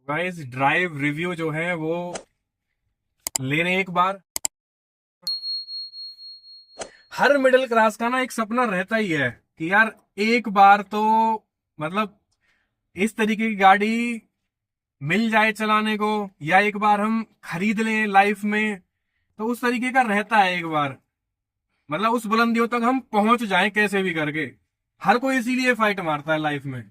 Guys drive review जो है वो लेने एक बार हर मिडिल क्लास का ना एक सपना रहता ही है कि यार एक बार तो मतलब इस तरीके की गाड़ी मिल जाए चलाने को, या एक बार हम खरीद लें लाइफ में। तो उस तरीके का रहता है एक बार, मतलब उस बुलंदियों तक हम पहुंच जाएं कैसे भी करके। हर कोई इसीलिए फाइट मारता है लाइफ में।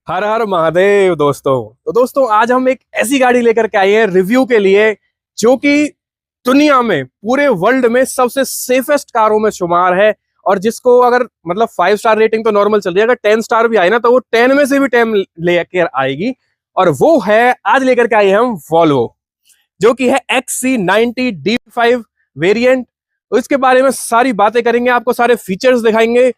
हर हर महादेव दोस्तों। तो दोस्तों आज हम एक ऐसी गाड़ी लेकर के आए हैं रिव्यू के लिए, जो कि दुनिया में पूरे वर्ल्ड में सबसे सेफेस्ट कारों में शुमार है। और जिसको अगर मतलब 5 स्टार रेटिंग तो नॉर्मल चल रही है, अगर 10 स्टार भी आए ना तो वो 10 में से भी 10 लेकर आएगी। और वो है, आज लेकर के आए हैं हम वॉल्वो, जो कि है XC90D5 वेरिएंट। तो इसके बारे में सारी बातें करेंगे, आपको सारे फीचर्स दिखाएंगे।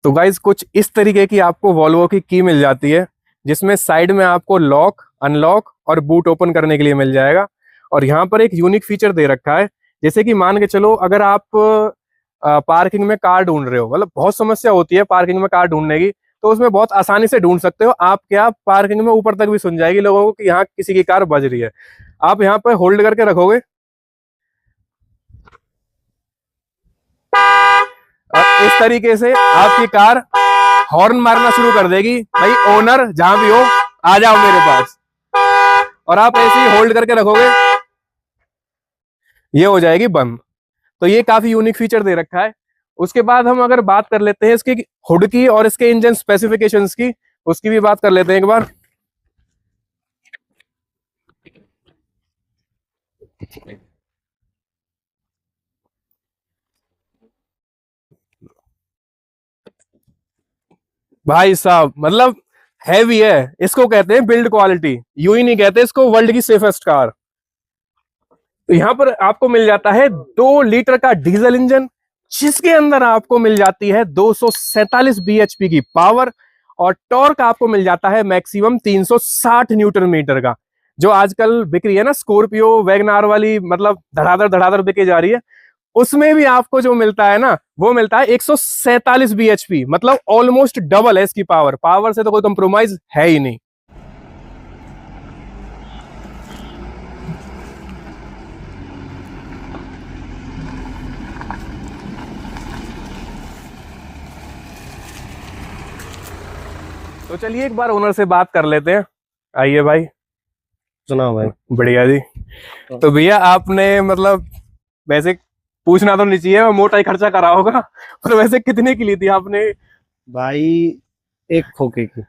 तो गाइज कुछ इस तरीके की आपको वॉल्वो की की मिल जाती है, जिसमें साइड में आपको लॉक, अनलॉक और बूट ओपन करने के लिए मिल जाएगा। और यहाँ पर एक यूनिक फीचर दे रखा है, जैसे कि मान के चलो अगर आप पार्किंग में कार ढूंढ रहे हो, मतलब बहुत समस्या होती है पार्किंग में कार ढूंढने की, तो उसमें बहुत आसानी से ढूंढ सकते हो आप। क्या पार्किंग में ऊपर तक भी सुन जाएगी लोगों को कि यहाँ किसी की कार बज रही है। आप यहाँ पर होल्ड करके रखोगे और इस तरीके से आपकी कार हॉर्न मारना शुरू कर देगी, भाई ओनर जहां भी हो आ जाओ मेरे पास। और आप ऐसे ही होल्ड करके रखोगे, ये हो जाएगी बंद। तो ये काफी यूनिक फीचर दे रखा है। उसके बाद हम अगर बात कर लेते हैं इसकी हुड की और इसके इंजन स्पेसिफिकेशंस की, उसकी भी बात कर लेते हैं एक बार। भाई साहब मतलब हैवी है, इसको कहते हैं बिल्ड क्वालिटी, यूं ही नहीं कहते इसको वर्ल्ड की सेफेस्ट कार। तो यहाँ पर आपको मिल जाता है 2 लीटर का डीजल इंजन, जिसके अंदर आपको मिल जाती है 247 bhp की पावर। और टॉर्क आपको मिल जाता है मैक्सिमम 360 न्यूटन मीटर का। जो आजकल बिक रही है ना स्कॉर्पियो वैगनार वाली, मतलब धड़ाधड़ धड़ाधड़ बिके जा रही है, उसमें भी आपको जो मिलता है ना वो मिलता है 147 bhp, मतलब ऑलमोस्ट डबल है इसकी पावर। पावर से तो कोई कंप्रोमाइज है ही नहीं। तो चलिए एक बार ओनर से बात कर लेते हैं। आइए भाई। सुनाओ भाई। बढ़िया जी। तो भैया आपने मतलब वैसे पूछना तो नहीं चाहिए, मोटा ही खर्चा करा होगा, पर वैसे कितने की ली थी आपने? भाई एक खोखे की।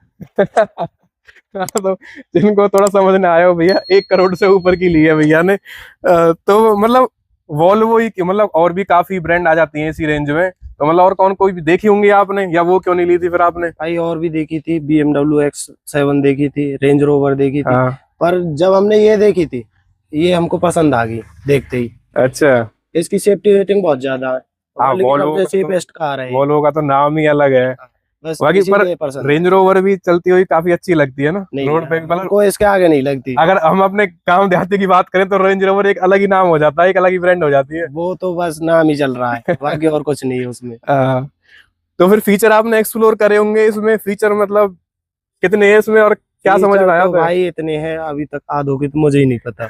तो जिनको थोड़ा समझ में आया हो भैया, 1 करोड़ से ऊपर की ली है भैया ने। तो मतलब वॉल्वो ही मतलब और भी काफी ब्रांड आ जाती हैं इसी रेंज में, तो मतलब और कौन कोई भी देखी होंगी आपने, या वो क्यों नहीं ली थी फिर आपने? भाई और भी देखी थी, BMW X7 देखी थी, रेंज रोवर देखी थी। हाँ। पर जब हमने ये देखी थी, ये हमको पसंद आ गई देखते ही। अच्छा। इसकी सेफ्टी रेटिंग बहुत ज्यादा है, हाँ, वर्ल्ड की सबसे सेफेस्ट कार है ये। वॉल्वो का तो नाम ही अलग है। बस बाकी पर इसीलिए पसंद है। रेंज रोवर भी चलती हुई काफी अच्छी लगती है ना नहीं रोड पे, मतलब हमको इसके आगे नहीं लगती। अगर हम अपने गांव देहाती की बात करें तो रेंज रोवर एक अलग ही नाम हो जाता है, एक अलग ही ब्रांड हो जाती है। वो तो बस नाम ही चल रहा है, बाकी और कुछ नहीं है उसमें। तो फिर फीचर आपने एक्सप्लोर करे होंगे इसमें, फीचर मतलब कितने हैं इसमें और क्या समझ में आया तो था? भाई इतने हैं, अभी तक आधो की तो मुझे ही नहीं पता।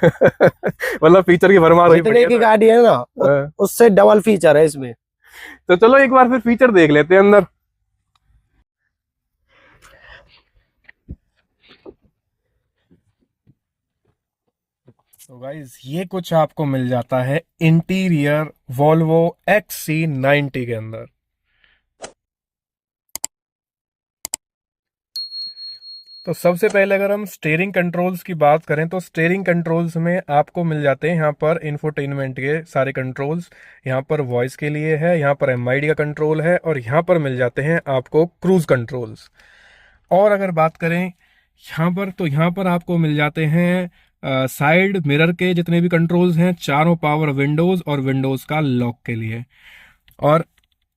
मतलब फीचर की भरमार हुई जितने की गाड़ी है ना, उससे डबल फीचर है इसमें। तो चलो एक बार फिर फीचर देख लेते हैं अंदर। तो गाइस ये कुछ आपको मिल जाता है इंटीरियर वॉल्वो XC90 के अंदर। तो सबसे पहले अगर हम स्टीयरिंग कंट्रोल्स की बात करें तो स्टीयरिंग कंट्रोल्स में आपको मिल जाते हैं यहाँ पर इंफोटेनमेंट के सारे कंट्रोल्स। यहाँ पर वॉइस के लिए है, यहाँ पर MID का कंट्रोल है, और यहाँ पर मिल जाते हैं आपको क्रूज कंट्रोल्स। और अगर बात करें यहाँ पर, तो यहाँ पर आपको मिल जाते हैं साइड मिरर के जितने भी कंट्रोल्स हैं, चारों पावर विंडोज और विंडोज का लॉक के लिए। और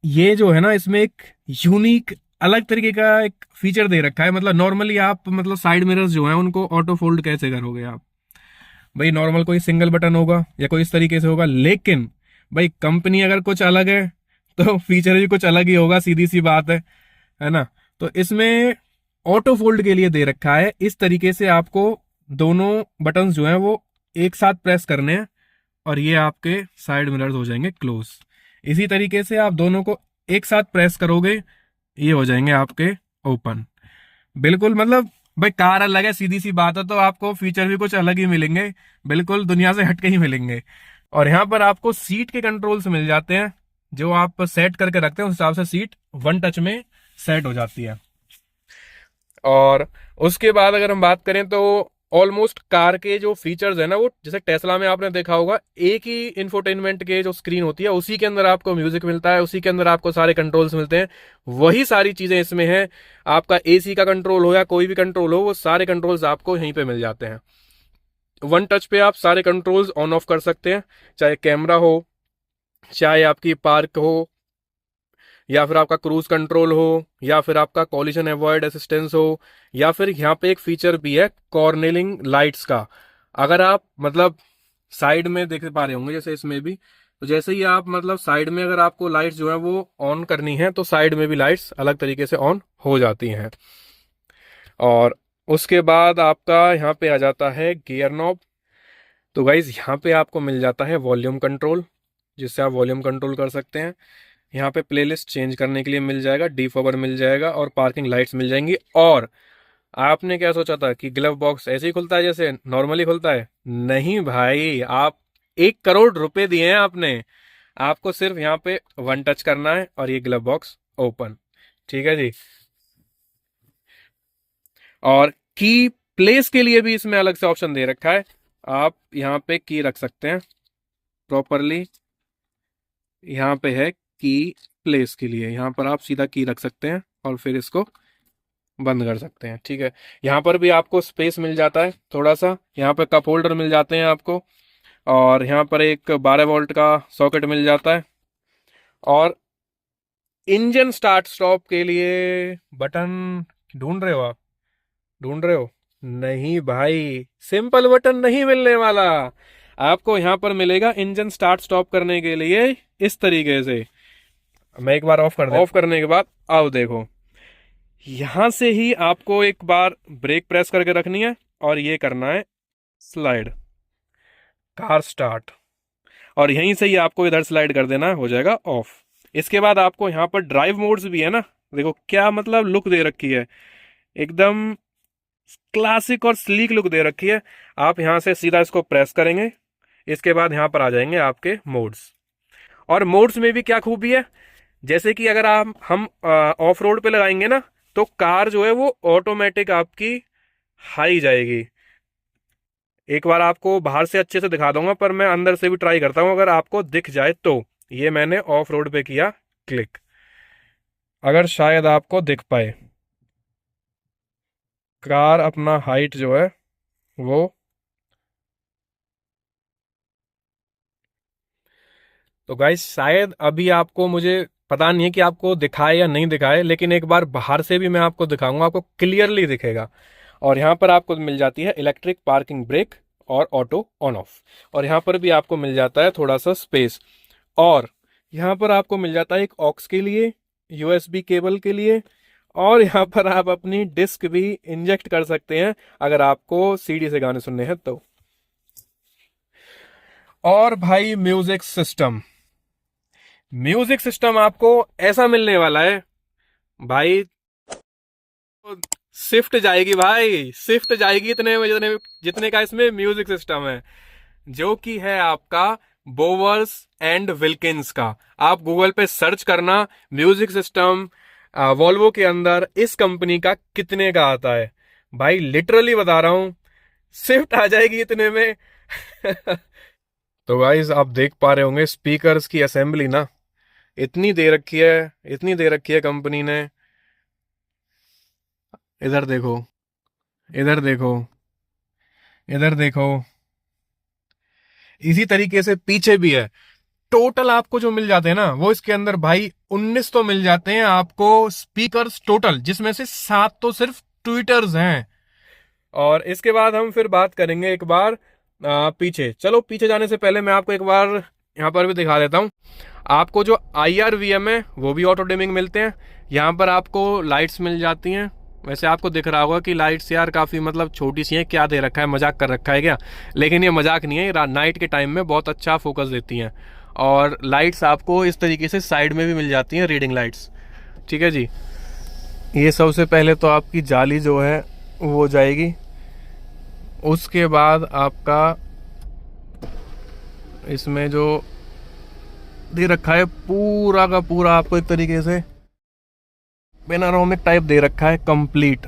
ये जो है ना इसमें एक यूनिक अलग तरीके का एक फीचर दे रखा है। मतलब नॉर्मली आप मतलब साइड मिरर्स जो हैं उनको ऑटो फोल्ड कैसे करोगे आप? भाई नॉर्मल कोई सिंगल बटन होगा या कोई इस तरीके से होगा, लेकिन भाई कंपनी अगर कुछ अलग है तो फीचर भी कुछ अलग ही होगा, सीधी सी बात है ना? तो इसमें ऑटो फोल्ड के लिए दे रखा है, इस तरीके से आपको दोनों बटन्स जो हैं वो एक साथ प्रेस करने हैं और ये आपके साइड मिरर्स हो जाएंगे क्लोज। इसी तरीके से आप दोनों को एक साथ प्रेस करोगे, ये हो जाएंगे आपके ओपन। बिल्कुल मतलब भाई कार अलग है, सीधी सी बात है, तो आपको फीचर भी कुछ अलग ही मिलेंगे, बिल्कुल दुनिया से हटके ही मिलेंगे। और यहाँ पर आपको सीट के कंट्रोल्स मिल जाते हैं, जो आप सेट करके रखते हैं उस हिसाब से सीट वन टच में सेट हो जाती है। और उसके बाद अगर हम बात करें तो ऑलमोस्ट कार के जो फीचर्स है ना, वो जैसे टेस्ला में आपने देखा होगा एक ही इंफोटेनमेंट के जो स्क्रीन होती है उसी के अंदर आपको म्यूजिक मिलता है, उसी के अंदर आपको सारे कंट्रोल्स मिलते हैं, वही सारी चीजें इसमें हैं। आपका एसी का कंट्रोल हो या कोई भी कंट्रोल हो, वो सारे कंट्रोल्स आपको यहीं पे मिल जाते हैं। वन टच पे आप सारे कंट्रोल्स ऑन ऑफ कर सकते हैं, चाहे कैमरा हो, चाहे आपकी पार्क हो, या फिर आपका क्रूज कंट्रोल हो, या फिर आपका कॉलिजन अवॉइड असिस्टेंस हो, या फिर यहाँ पे एक फीचर भी है कॉर्नरिंग लाइट्स का। अगर आप मतलब साइड में देख पा रहे होंगे जैसे इसमें भी, तो जैसे ही आप मतलब साइड में अगर आपको लाइट्स जो है वो ऑन करनी है तो साइड में भी लाइट्स अलग तरीके से ऑन हो जाती हैं। और उसके बाद आपका यहाँ पे आ जाता है गियर नॉब। तो गाइज यहाँ पे आपको मिल जाता है वॉल्यूम कंट्रोल, जिससे आप वॉल्यूम कंट्रोल कर सकते हैं। यहाँ पे प्लेलिस्ट चेंज करने के लिए मिल जाएगा, डिफॉगर मिल जाएगा और पार्किंग लाइट्स मिल जाएंगी। और आपने क्या सोचा था कि ग्लव बॉक्स ऐसे ही खुलता है जैसे नॉर्मली खुलता है? नहीं भाई, आप 1 करोड़ रुपए दिए हैं आपने, आपको सिर्फ यहाँ पे वन टच करना है और ये ग्लव बॉक्स ओपन। ठीक है जी। और की प्लेस के लिए भी इसमें अलग से ऑप्शन दे रखा है, आप यहाँ पे की रख सकते हैं प्रॉपरली। यहाँ पे है की प्लेस के लिए, यहाँ पर आप सीधा की रख सकते हैं और फिर इसको बंद कर सकते हैं। ठीक है, यहाँ पर भी आपको स्पेस मिल जाता है थोड़ा सा, यहाँ पे कप होल्डर मिल जाते हैं आपको, और यहाँ पर एक 12 वोल्ट का सॉकेट मिल जाता है। और इंजन स्टार्ट स्टॉप के लिए बटन ढूंढ रहे हो आप? ढूंढ रहे हो? नहीं भाई, सिंपल बटन नहीं मिलने वाला, आपको यहाँ पर मिलेगा इंजन स्टार्ट स्टॉप करने के लिए इस तरीके से। मैं एक बार ऑफ कर दे, ऑफ करने के बाद आओ देखो, यहां से ही आपको एक बार ब्रेक प्रेस करके रखनी है और ये करना है स्लाइड, कार स्टार्ट, और यहीं से ही आपको इधर स्लाइड कर देना है, हो जाएगा ऑफ। इसके बाद आपको यहाँ पर ड्राइव मोड्स भी है ना, देखो क्या मतलब लुक दे रखी है, एकदम क्लासिक और स्लीक लुक दे रखी है। आप यहाँ से सीधा इसको प्रेस करेंगे, इसके बाद यहाँ पर आ जाएंगे आपके मोड्स। और मोड्स में भी क्या खूबी है, जैसे कि अगर हम ऑफ रोड पे लगाएंगे ना, तो कार जो है वो ऑटोमेटिक आपकी हाई जाएगी। एक बार आपको बाहर से अच्छे से दिखा दूंगा, पर मैं अंदर से भी ट्राई करता हूं, अगर आपको दिख जाए तो। ये मैंने ऑफ रोड पे किया क्लिक, अगर शायद आपको दिख पाए, कार अपना हाइट जो है वो, तो गाइस शायद अभी आपको, मुझे पता नहीं है कि आपको दिखाए या नहीं दिखाए, लेकिन एक बार बाहर से भी मैं आपको दिखाऊंगा, आपको क्लियरली दिखेगा। और यहाँ पर आपको मिल जाती है इलेक्ट्रिक पार्किंग ब्रेक और ऑटो ऑन ऑफ, और यहाँ पर भी आपको मिल जाता है थोड़ा सा स्पेस। और यहाँ पर आपको मिल जाता है एक ऑक्स के लिए, यूएसबी केबल के लिए, और यहाँ पर आप अपनी डिस्क भी इंजेक्ट कर सकते हैं अगर आपको सीडी से गाने सुनने हैं तो। और भाई म्यूजिक सिस्टम, म्यूजिक सिस्टम आपको ऐसा मिलने वाला है भाई, स्विफ्ट जाएगी भाई, स्विफ्ट जाएगी इतने में, जितने जितने का इसमें म्यूजिक सिस्टम है, जो कि है आपका बोवर्स एंड विल्किंस का। आप गूगल पे सर्च करना म्यूजिक सिस्टम वॉल्वो के अंदर इस कंपनी का कितने का आता है, भाई लिटरली बता रहा हूं, स्विफ्ट आ जाएगी इतने में। तो गाइस आप देख पा रहे होंगे स्पीकर्स की असेंबली ना, इतनी दे रखी है, इतनी दे रखी है कंपनी ने। इधर देखो, इधर देखो, इधर देखो, इसी तरीके से पीछे भी है। टोटल आपको जो मिल जाते हैं ना, वो इसके अंदर भाई 19 तो मिल जाते हैं आपको स्पीकर्स टोटल, जिसमें से 7 तो सिर्फ ट्विटर्स हैं। और इसके बाद हम फिर बात करेंगे एक बार पीछे। चलो पीछे जाने से पहले मैं आपको एक बार यहाँ पर भी दिखा देता हूँ। आपको जो IRVM है वो भी ऑटो डिमिंग मिलते हैं, यहाँ पर आपको लाइट्स मिल जाती हैं, वैसे आपको दिख रहा होगा कि लाइट्स यार काफ़ी मतलब छोटी सी हैं, क्या दे रखा है, मजाक कर रखा है क्या? लेकिन ये मजाक नहीं है, ये नाइट के टाइम में बहुत अच्छा फोकस देती हैं। और लाइट्स आपको इस तरीके से साइड में भी मिल जाती हैं, रीडिंग लाइट्स। ठीक है जी। ये सबसे पहले तो आपकी जाली जो है वो जाएगी, उसके बाद आपका इसमें जो दे रखा है पूरा का पूरा आपको एक तरीके से पेनारोमिक टाइप दे रखा है कंप्लीट।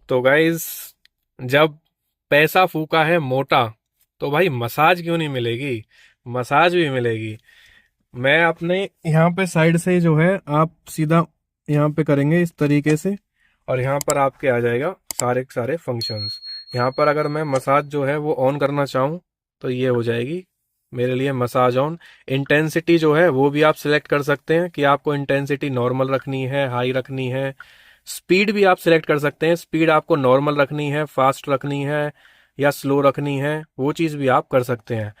तो गाइज जब पैसा फूका है मोटा तो भाई मसाज क्यों नहीं मिलेगी, मसाज भी मिलेगी। मैं अपने यहाँ पे साइड से जो है आप सीधा यहाँ पे करेंगे इस तरीके से, और यहाँ पर आपके आ जाएगा सारे के सारे फंक्शंस। यहाँ पर अगर मैं मसाज जो है वो ऑन करना चाहूँ तो ये हो जाएगी मेरे लिए मसाज ऑन। इंटेंसिटी जो है वो भी आप सिलेक्ट कर सकते हैं कि आपको इंटेंसिटी नॉर्मल रखनी है, हाई रखनी है। स्पीड भी आप सिलेक्ट कर सकते हैं, स्पीड आपको नॉर्मल रखनी है, फास्ट रखनी है या स्लो रखनी है, वो चीज़ भी आप कर सकते हैं।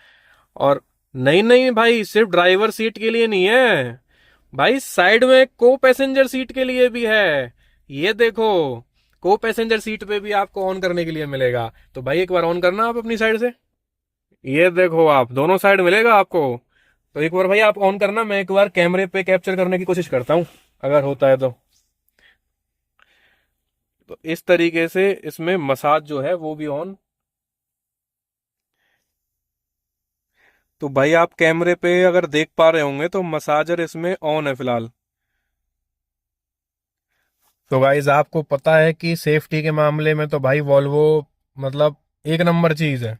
और नहीं नहीं भाई, सिर्फ ड्राइवर सीट के लिए नहीं है भाई, साइड में को पैसेंजर सीट के लिए भी है। ये देखो, को पैसेंजर सीट पे भी आपको ऑन करने के लिए मिलेगा। तो भाई एक बार ऑन करना आप अपनी साइड से, ये देखो आप दोनों साइड मिलेगा आपको। तो एक बार भाई आप ऑन करना, मैं एक बार कैमरे पे कैप्चर करने की कोशिश करता हूँ अगर होता है तो इस तरीके से इसमें मसाज जो है वो भी ऑन। तो भाई आप कैमरे पे अगर देख पा रहे होंगे तो मसाजर इसमें ऑन है फिलहाल। तो गाइज आपको पता है कि सेफ्टी के मामले में तो भाई वॉल्वो मतलब एक नंबर चीज है।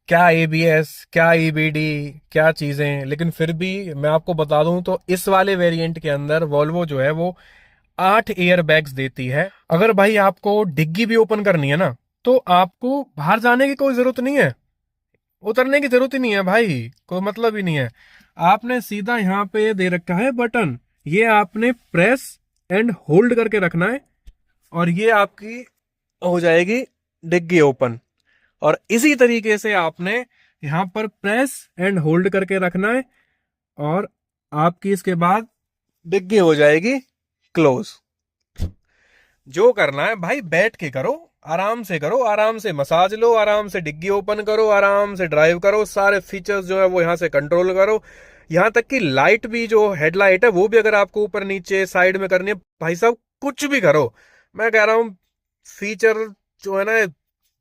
क्या एबीएस, क्या ईबीडी, क्या चीजें, लेकिन फिर भी मैं आपको बता दूं तो इस वाले वेरिएंट के अंदर वॉल्वो जो है वो 8 एयर बैग्स देती है। अगर भाई आपको डिग्गी भी ओपन करनी है ना तो आपको बाहर जाने की कोई जरूरत नहीं है, उतरने की जरूरत ही नहीं है भाई, कोई मतलब ही नहीं है। आपने सीधा यहाँ पे दे रखा है बटन, ये आपने प्रेस एंड होल्ड करके रखना है और ये आपकी हो जाएगी डिग्गी ओपन। और इसी तरीके से आपने यहाँ पर प्रेस एंड होल्ड करके रखना है और आपकी इसके बाद डिग्गी हो जाएगी क्लोज। जो करना है भाई बैठ के करो, आराम से करो, आराम से मसाज लो, आराम से डिग्गी ओपन करो, आराम से ड्राइव करो, सारे फीचर्स जो है वो यहाँ से कंट्रोल करो। यहाँ तक कि लाइट भी, जो हेडलाइट है वो भी अगर आपको ऊपर नीचे साइड में करनी है भाई साहब कुछ भी करो। मैं कह रहा हूँ फीचर जो है ना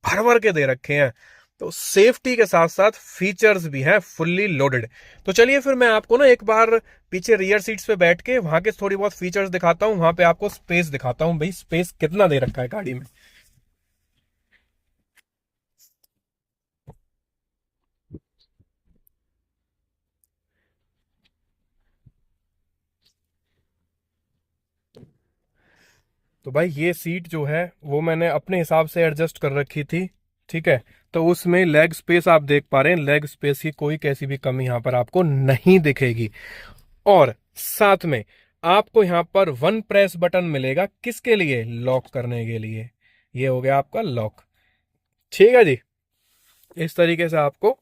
भर भर के दे रखे हैं, तो सेफ्टी के साथ साथ फीचर्स भी हैं फुल्ली लोडेड। तो चलिए फिर मैं आपको ना एक बार पीछे रियर सीट्स पे बैठ के वहां के थोड़ी बहुत फीचर्स दिखाता हूँ, वहां पे आपको स्पेस दिखाता हूँ भाई स्पेस कितना दे रखा है गाड़ी में। तो भाई ये सीट जो है वो मैंने अपने हिसाब से एडजस्ट कर रखी थी, ठीक है। तो उसमें लेग स्पेस आप देख पा रहे हैं, लेग स्पेस की कोई कैसी भी कमी यहाँ पर आपको नहीं दिखेगी। और साथ में आपको यहाँ पर वन प्रेस बटन मिलेगा, किसके लिए, लॉक करने के लिए। ये हो गया आपका लॉक, ठीक है जी। इस तरीके से आपको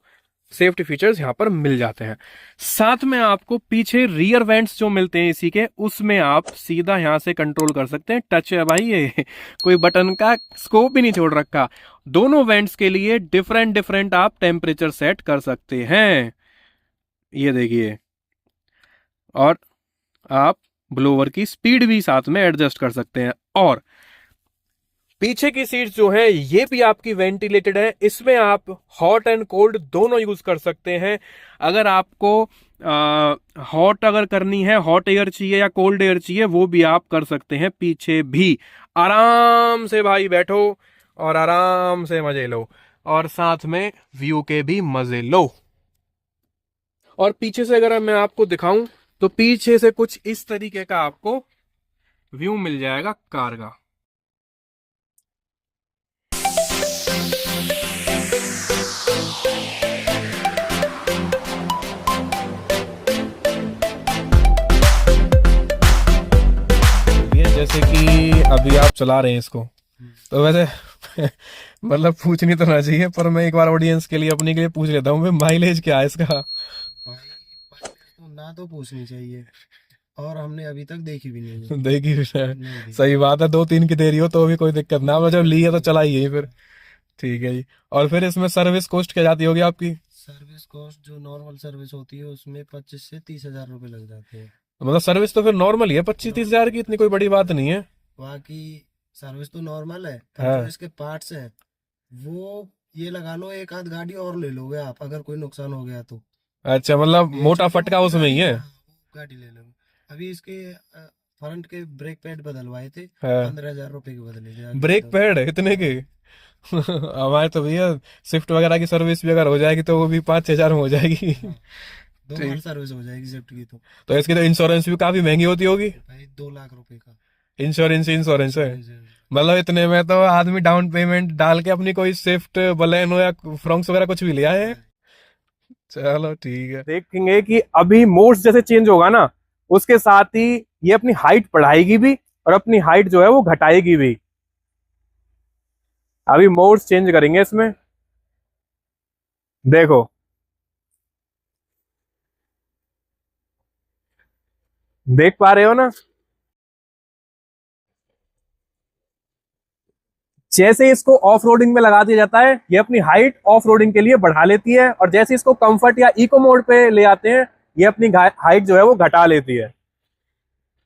सेफ्टी फीचर्स यहाँ पर मिल जाते हैं। साथ में आपको पीछे रियर वेंट्स जो मिलते हैं इसी के, उसमें आप सीधा यहाँ से कंट्रोल कर सकते हैं। टच है भाई, ये कोई बटन का स्कोप भी नहीं छोड़ रखा। दोनों वेंट्स के लिए डिफरेंट डिफरेंट आप टेम्परेचर सेट कर सकते हैं, ये देखिए। और आप ब्लोअर की स्पीड भी साथ में एडजस्ट कर सकते हैं। और पीछे की सीट जो है ये भी आपकी वेंटिलेटेड है, इसमें आप हॉट एंड कोल्ड दोनों यूज कर सकते हैं। अगर आपको हॉट अगर करनी है, हॉट एयर चाहिए या कोल्ड एयर चाहिए, वो भी आप कर सकते हैं। पीछे भी आराम से भाई बैठो और आराम से मजे लो, और साथ में व्यू के भी मजे लो। और पीछे से अगर मैं आपको दिखाऊं तो पीछे से कुछ इस तरीके का आपको व्यू मिल जाएगा कार का। जैसे कि अभी आप चला रहे हैं इसको, तो वैसे मतलब पूछनी तो ना चाहिए, पर मैं एक बार ऑडियंस के लिए, अपने के लिए पूछ लेता हूँ, माइलेज क्या है इसका। भाई माइलेज तो ना तो पूछनी चाहिए, और हमने अभी तक देखी भी नहीं है। देखी भी है। नहीं देखी। सही बात है, 2-3 की देरी हो तो भी कोई दिक्कत ना हो, जब ली है तो चलाइए फिर। ठीक है जी। और फिर इसमें सर्विस कॉस्ट क्या जाती होगी आपकी? सर्विस कॉस्ट जो नॉर्मल सर्विस होती है उसमें 25 से 30 हजार रुपए लग जाते हैं। मतलब सर्विस तो फिर नॉर्मल ही है, 25-30 हजार की, इतनी कोई बड़ी बात नहीं है। बाकी सर्विस तो नॉर्मल है, पर हाँ। जो इसके पार्ट्स हैं वो ये लगा लो एक आध गाड़ी और ले लोगे आप, अगर कोई नुकसान हो गया तो। अच्छा, मतलब ये मोटा छोटी फटका मोटी उसमें ही गाड़ी है। है, हाँ, वो गाड़ी ले लोगे। अभी इसके फ्रंट के ब्रेक पैड बदलवाए थे, हाँ। 15 हजार रुपए के बदले थे आगे ब्रेक तो। पैड इतने के? हमारे तो भैया स्विफ्ट वगैरह की सर्विस भी अगर हो जाएगी तो वो भी 5-6 हजार में हो जाएगी। हाँ, 2 बार ठीक। सर्विस हो जाएगी स्विफ्ट की तो। तो इसकी तो इंश्योरेंस भी काफी महंगी होती होगी। भाई 2 लाख रुपए का इंश्योरेंस इंश्योरेंस है। इंश्योरेंस है। मतलब इतने में तो आदमी डाउन पेमेंट डाल के अपनी कोई स्विफ्ट बलेनो या फ्रोंक्स वगैरह कुछ भी लिया है। चलो ठीक है। देखेंगे कि अभी मोड्स जैसे चेंज होगा ना, उसके साथ ही ये अपनी हाइट बढ़ाएगी भी और अपनी हाइट जो है वो घटाएगी भी। अभी मोड्स चेंज करेंगे इसमें, देखो। देख पा रहे हो ना? जैसे इसको ऑफ रोडिंग में लगा दिया जाता है, ये अपनी हाइट ऑफ रोडिंग के लिए बढ़ा लेती है, और जैसे इसको कंफर्ट या इको मोड पे ले आते हैं, ये अपनी हाइट जो है वो घटा लेती है।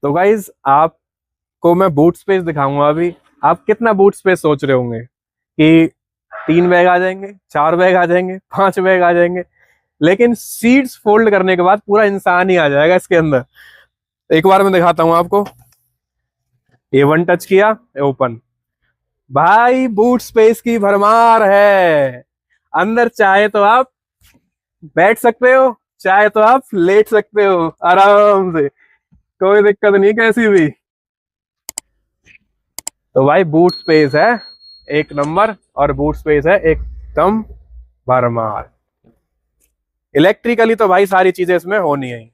तो गाइज आपको मैं बूट स्पेस दिखाऊंगा अभी। आप कितना बूट स्पेस सोच रहे होंगे कि 3 बैग आ जाएंगे, 4 बैग आ जाएंगे, 5 बैग आ जाएंगे, लेकिन सीट्स फोल्ड करने के बाद पूरा इंसान ही आ जाएगा इसके अंदर। एक बार मैं दिखाता हूं आपको। A1 टच किया, ओपन। भाई बूट स्पेस की भरमार है। अंदर चाहे तो आप बैठ सकते हो, चाहे तो आप लेट सकते हो आराम से, कोई दिक्कत नहीं कैसी भी। तो भाई बूट स्पेस है एक नंबर, और बूट स्पेस है एकदम भरमार। इलेक्ट्रिकली तो भाई सारी चीजें इसमें होनी है।